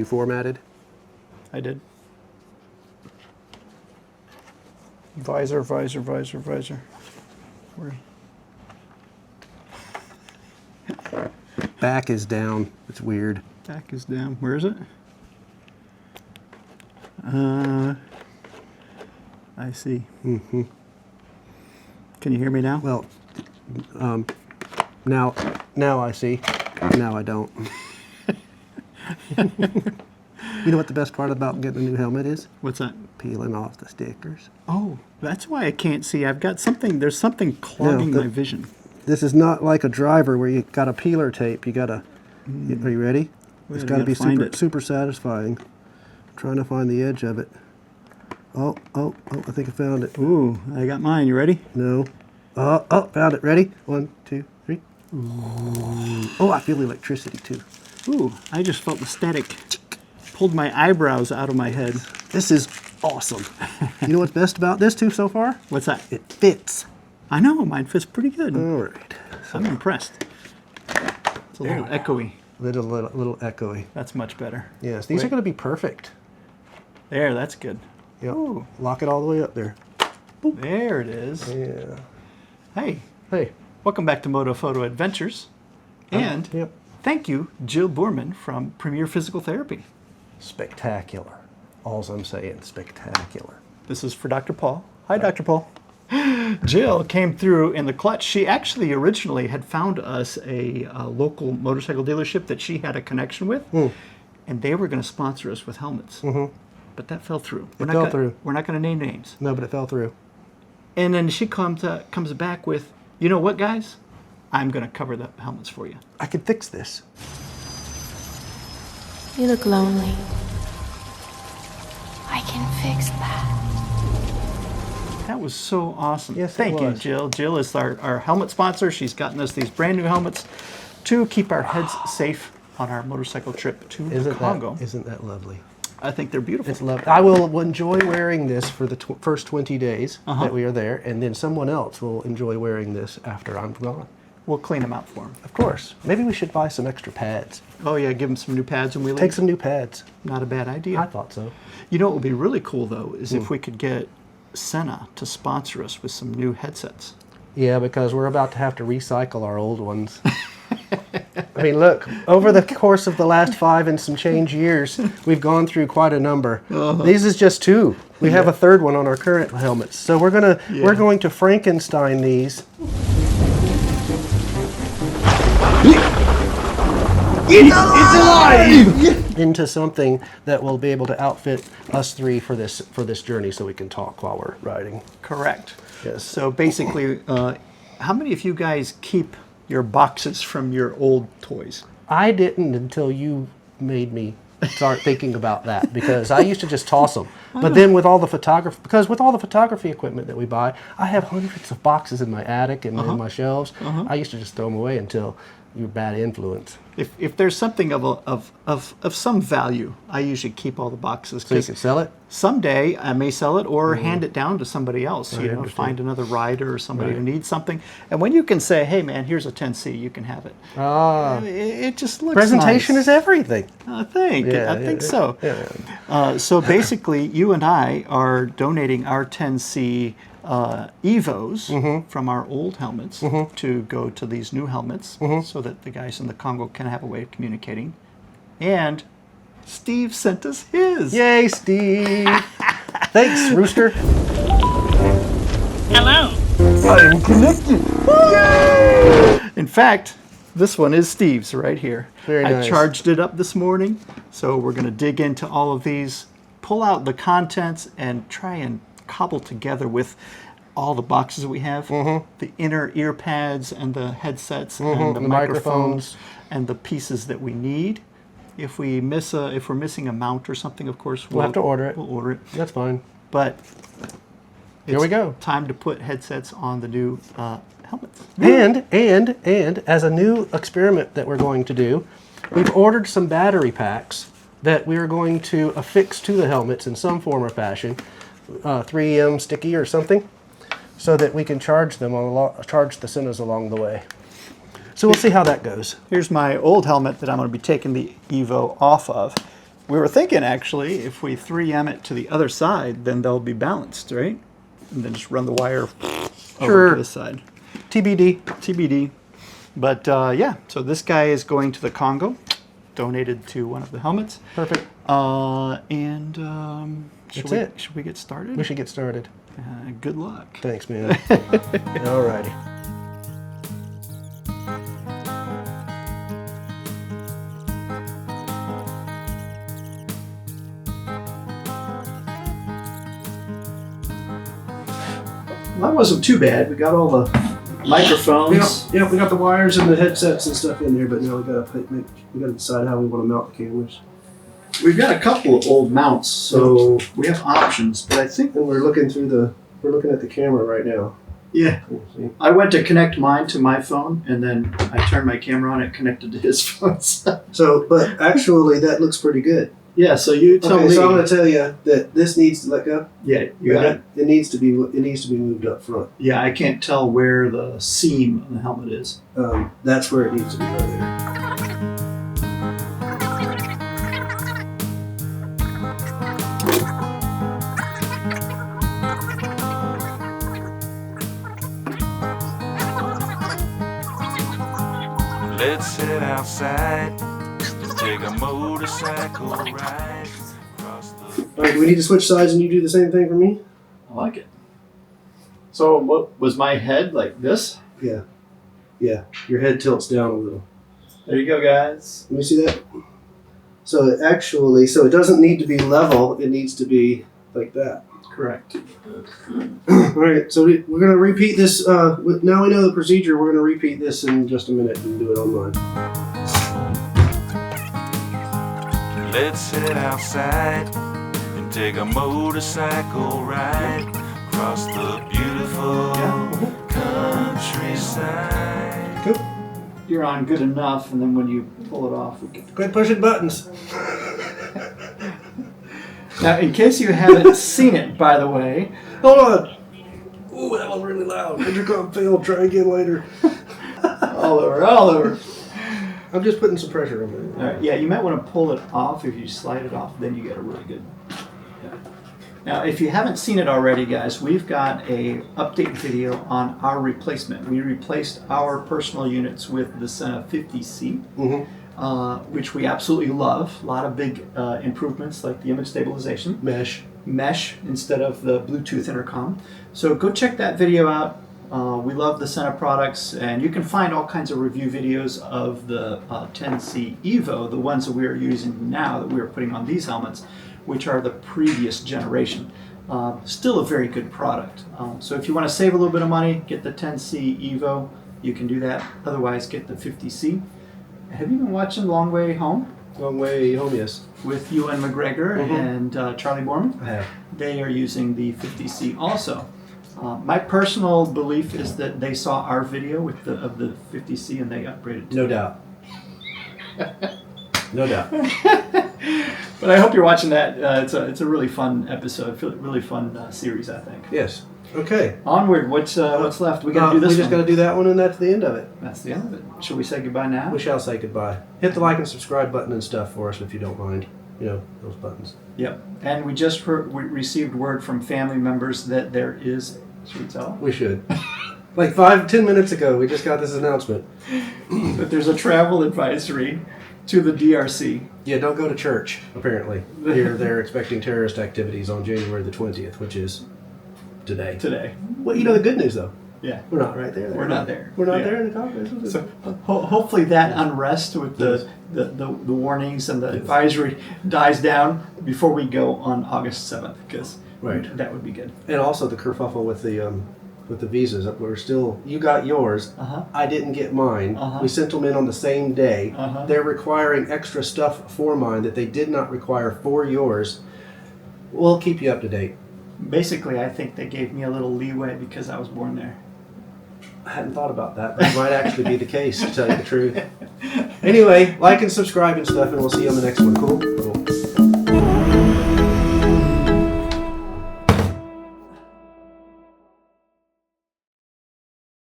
you formatted? I did. Visor. Where? Back is down. It's weird. Back is down. Where is it? I see. Mm-hmm. Can you hear me now? Well, now I see. Now I don't. You know what the best part about getting a new helmet is? What's that? Peeling off the stickers. Oh, that's why I can't see. I've got something. There's something clogging my vision. This is not like a driver where you got a peeler tape. You got to. Are you ready? It's got to be super satisfying. I'm trying to find the edge of it. Oh! I think I found it. Ooh, I got mine. You ready? No. Oh! Found it. Ready? 1, 2, 3. Ooh. Oh! I feel electricity too. Ooh! I just felt the static. Pulled my eyebrows out of my head. This is awesome. You know what's best about this too so far? What's that? It fits. I know, mine fits pretty good. All right. So I'm impressed. It's a little echoey. Little echoey. That's much better. Yes, these are going to be perfect. There, that's good. Yep. Ooh. Lock it all the way up there. Boop. There it is. Yeah. Hey. Welcome back to Moto Photo Adventures. And thank you, Jill Boorman from Premier Physical Therapy. Spectacular. All's I'm saying, spectacular. This is for Dr. Paul. Hi, Dr. Paul. Jill came through in the clutch. She actually originally had found us a local motorcycle dealership that she had a connection with, and they were going to sponsor us with helmets. But that fell through. It fell through. We're not going to name names. No, but it fell through. And then she comes back with, you know what, guys? I'm going to cover the helmets for you. I can fix this. You look lonely. I can fix that. That was so awesome. Yes, Thank you, Jill. Jill is our helmet sponsor. She's gotten us these brand new helmets to keep our heads safe on our motorcycle trip to the Congo. Isn't that lovely? I think they're beautiful. It's lovely. I will enjoy wearing this for the first 20 days that we are there, and then someone else will enjoy wearing this after I'm gone. We'll clean them out for them. Of course. Maybe we should buy some extra pads. Oh, yeah, give them some new pads when we leave. Take some new pads. Not a bad idea. I thought so. You know what would be really cool, though, is if we could get Sena to sponsor us with some new headsets. Yeah, because we're about to have to recycle our old ones. I mean, look, over the course of the last 5 and some change years, we've gone through quite a number. These is just 2. We have a third one on our current helmets. So we're going to Frankenstein these. It's alive! Into something that will be able to outfit us 3 for this journey, so we can talk while we're riding. Correct. Yes. So basically, how many of you guys keep your boxes from your old toys? I didn't until you made me start thinking about that, because I used to just toss them. But then with all the photography equipment that we buy, I have hundreds of boxes in my attic and in my shelves. I used to just throw them away until you're a bad influence. If there's something of some value, I usually keep all the boxes. So you can sell it? Someday I may sell it or hand it down to somebody else. Find another rider or somebody who needs something. And when you can say, hey man, here's a 10C, you can have it. It just looks Presentation nice. is everything. I think so. Yeah. So basically, you and I are donating our 10C Evos from our old helmets to go to these new helmets so that the guys in the Congo can have a way of communicating. And Steve sent us his. Yay, Steve! Thanks, Rooster. Hello. I am connected. Yay! In fact, this one is Steve's right here. Very nice. I charged it up this morning, so we're going to dig into all of these, pull out the contents, and try and cobble together with all the boxes that we have, the inner ear pads and the headsets and the microphones and the pieces that we need. If we're missing a mount or something, of course, we'll have to order it. We'll order it. That's fine. But here we go. Time to put headsets on the new helmets. And as a new experiment that we're going to do, we've ordered some battery packs that we are going to affix to the helmets in some form or fashion, 3M sticky or something, so that we can charge them charge the Senas along the way. So we'll see how that goes. Here's my old helmet that I'm going to be taking the Evo off of. we were thinking actually, if we 3M it to the other side, then they'll be balanced, right? And then just run the wire over Sure. to this side. TBD. TBD. But yeah, so this guy is going to the Congo, donated to one of the helmets. Perfect. And That's it. Should we get started? We should get started. Good luck. Thanks, man. Alrighty. Well, that wasn't too bad. We got all the microphones. Yeah, we got the wires and the headsets and stuff in there, but now we gotta decide how we want to mount the cameras. We've got a couple of old mounts, so we have options. But I think, And we're looking at the camera right now. yeah, See? I went to connect mine to my phone, and then I turned my camera on. It connected to his phone. So, but actually, that looks pretty good. Yeah. So you tell Okay, me. so I'm gonna tell you that this needs to let go. Yeah, you got it. It needs to be moved up front. Yeah, I can't tell where the seam on the helmet is. That's where it needs to be right there. Let's head outside and take a motorcycle ride across the... All right, do we need to switch sides and you do the same thing for me? I like it. So, what was my head like this? Yeah. Your head tilts down a little. There you go, guys. Let me see that. So it doesn't need to be level. It needs to be like that. Correct. All right, so we're going to repeat this. Now we know the procedure. We're going to repeat this in just a minute and do it online. Let's head outside and take a motorcycle ride across the beautiful countryside. Cool. You're on good enough, and then when you pull it off, we get. Quit pushing buttons. Now, in case you haven't seen it, by the way, Hold on. Ooh, that was really loud. Intercom failed. Try again later. all over. I'm just putting some pressure on it. All right, yeah, you might want to pull it off. If you slide it off, then you get a really good. Yeah. Now, if you haven't seen it already, guys, we've got a update video on our replacement. We replaced our personal units with the Sena 50C. Mm-hmm. Which we absolutely love. A lot of big improvements like the image stabilization. Mesh instead of the Bluetooth intercom. So go check that video out. We love the Sena products, and you can find all kinds of review videos of the 10C Evo, the ones that we are using now that we are putting on these helmets, which are the previous generation. Still a very good product. So if you want to save a little bit of money, get the 10C Evo, you can do that. Otherwise, get the 50C. Have you been watching Long Way Home? Long Way Home, yes. With Ewan McGregor and Charlie Borman? I have. They are using the 50C also. My personal belief is that they saw our video of the 50C and they upgraded to No it. doubt. No doubt. But I hope you're watching that. It's a really fun episode, really fun series, I think. Yes. Okay. Onward. What's left? We got to do this. We just got to do that one, and that's the end of it. That's the end of it. Should we say goodbye now? We shall say goodbye. Hit the like and subscribe button and stuff for us if you don't mind. You know, those buttons. Yep. And we just we received word from family members that there is. Should we tell? We should. Like 5-10 minutes ago, we just got this announcement. That there's a travel advisory to the DRC. Yeah, don't go to church, apparently. They're expecting terrorist activities on January the 20th, which is today. Well, you know the good news, though. Yeah. We're not right there. We're not there. We're not Yeah. there in the conference. So hopefully that unrest with the warnings and the advisory dies down before we go on August 7th, because that would be good. And also the kerfuffle with the visas. We're still, you got yours. I didn't get mine. We sent them in on the same day. They're requiring extra stuff for mine that they did not require for yours. We'll keep you up to date. Basically, I think they gave me a little leeway because I was born there. I hadn't thought about that, but it might actually be the case, to tell you the truth. Anyway, like and subscribe and stuff, and we'll see you on the next one. Cool?